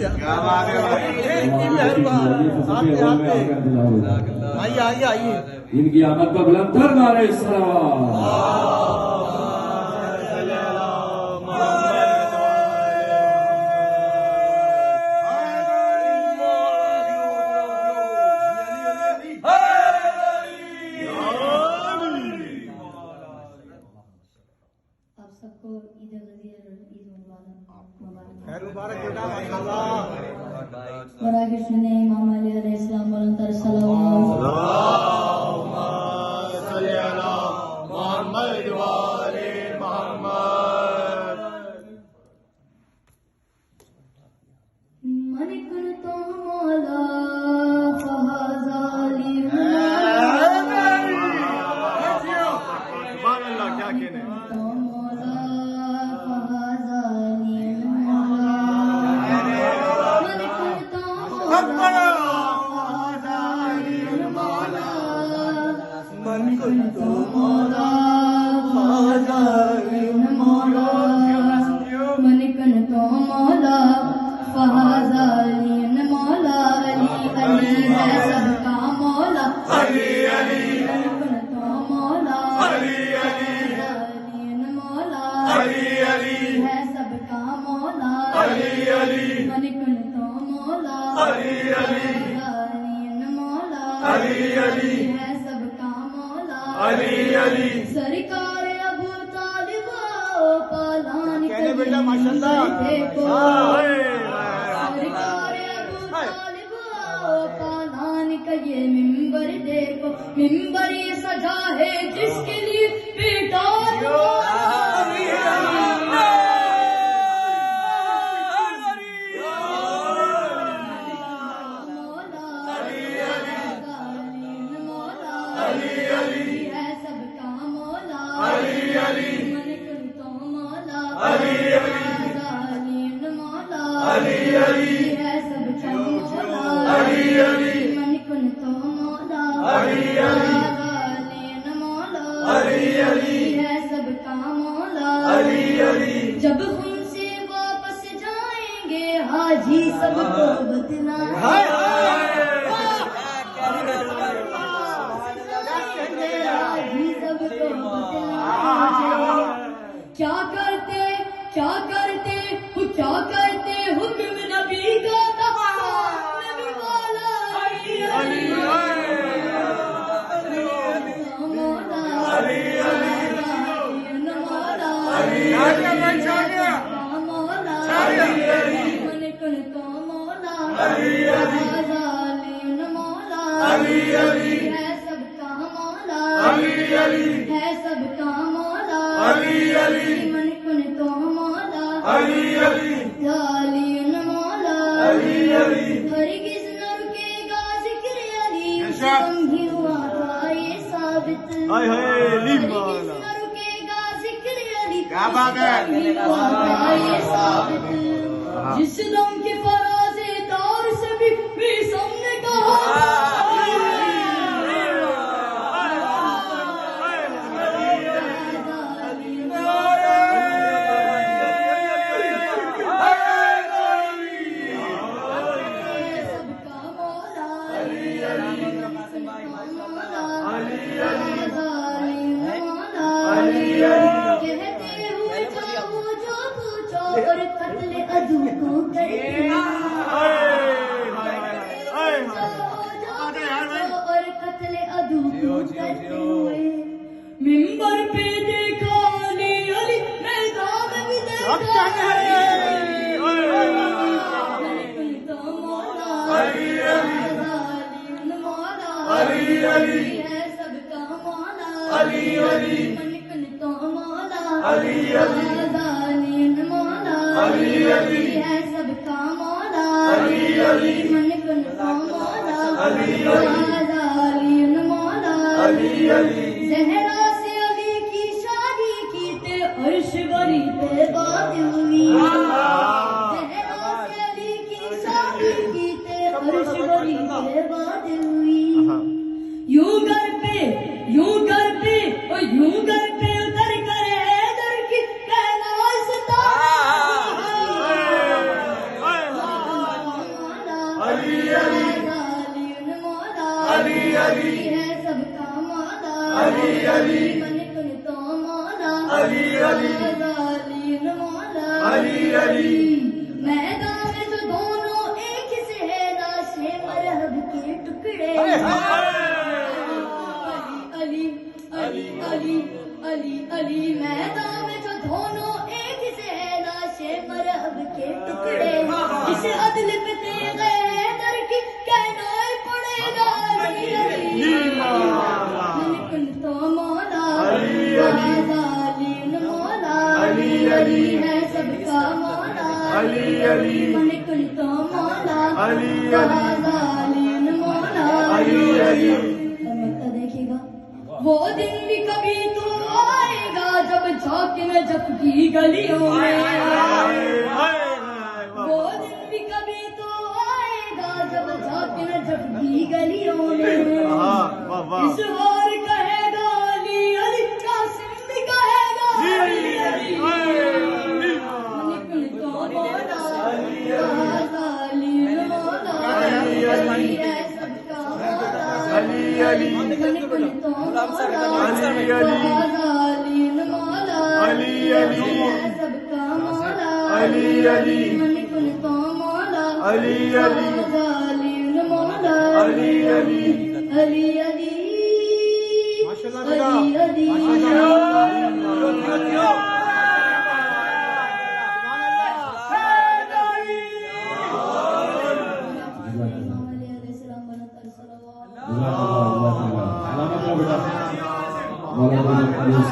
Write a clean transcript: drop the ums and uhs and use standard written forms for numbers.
क्या बात है आइए आइए आइए इनकी आमद पर बुलंदतर नारे सलावत। आप सबको ईद गदीर और ईद मुबारक खैर मुबारक बेटा माशाल्लाह और आगे सुने इमाम अली अलैहिस्सलाम बुलंदतर सलावत सल्ली अला मोहम्मद व आले मोहम्मद मन कुन तो मौला फहाजाली सुभान अल्लाह क्या कहने तो मौला फहाजाली मौला मन कुन तो मौला फहाजाली मौला मन कुन तो मौला फहाजाली मौला मन कुन तो मौला फहाजाली मौला अली अली है सबका मौला अली अली मन कुन तो मौला अली अली मौला अली अली है सबका मौला अली अली मन कुन तो मौला अली अली मौला अली अली है सबका मौला अली अली सरकार अबू तालिब पालान कहने बेटा माशाल्लाह देखो हाय सरकार अबू तालिब पालान का ये मिंबर देखो मिंबर ये सजा है जिसके लिए बेटा जब हमसे वापस जाएंगे हाजी सबको बदला हाजी सबको बदला क्या करते हुक्म नबी का नबी वाला है सबका मौला मन कुन तो मौला जालियन मौला हरगिज़ न रुकेगा जिक्र अली कम ही हुआ था ये साबित हाय हाय ली हरगिज़ मौला न रुकेगा जिक्र अली क्या बात है कम ही हुआ था ये साबित जिस दम के फराज़े दौर से भी सामने कहा कहते हुए जाओ जो पूछो और कत्ले अदू को करके और कत्ले अदू को करते हुए मिंबर पे देखा अली अली मैदान में देखा तो मौला अली है सबका मौला मन तो मौला मौला है सबका मौला मन तो मौला मौला जहरा से अली की शादी की ते अर्श बरी पे बात हुई जहरा से अली की शादी की ते अर्श बरी पे बात हुई यूं घर पे और यूं घर पे उतर कर हैदर की कहना अली अली गालिन मौला अली अली है सबका मौला अली अली मन कुन तो मौला अली अली गालिन मौला अली अली मैदान में जो दोनों एक से है लाशे मरहब के टुकड़े अली अली अली अली अली मैदान में जो दोनों एक से है लाशे मरहब के टुकड़े इस अदल पे तेरे दर की कहना ही पड़ेगा अली अली मन कुन तो मौला अली अली गालिन मौला अली अली है सबका मौला अली अली मन कुन तो मौला अली अली गालिन मौला अली अली और मक्का देखेगा वो दिन भी कभी तो आएगा जब झोंक न झपकी गलियों में वो दिन भी कभी तो आएगा जब झोंक न झपकी गलियों में इस बार कहेगा अली अली कासिम भी कहेगा अली अली निकल तो मौला गालिन मौला अली अली है सबका मौला अली अली निकल तो मौला अली अली गालिन मौला अली अली सबका मौला अली अली निकल तो मौला अली अली गालिन मौला अली अली अली अली माशाल्लाह अली अली Selamat betul.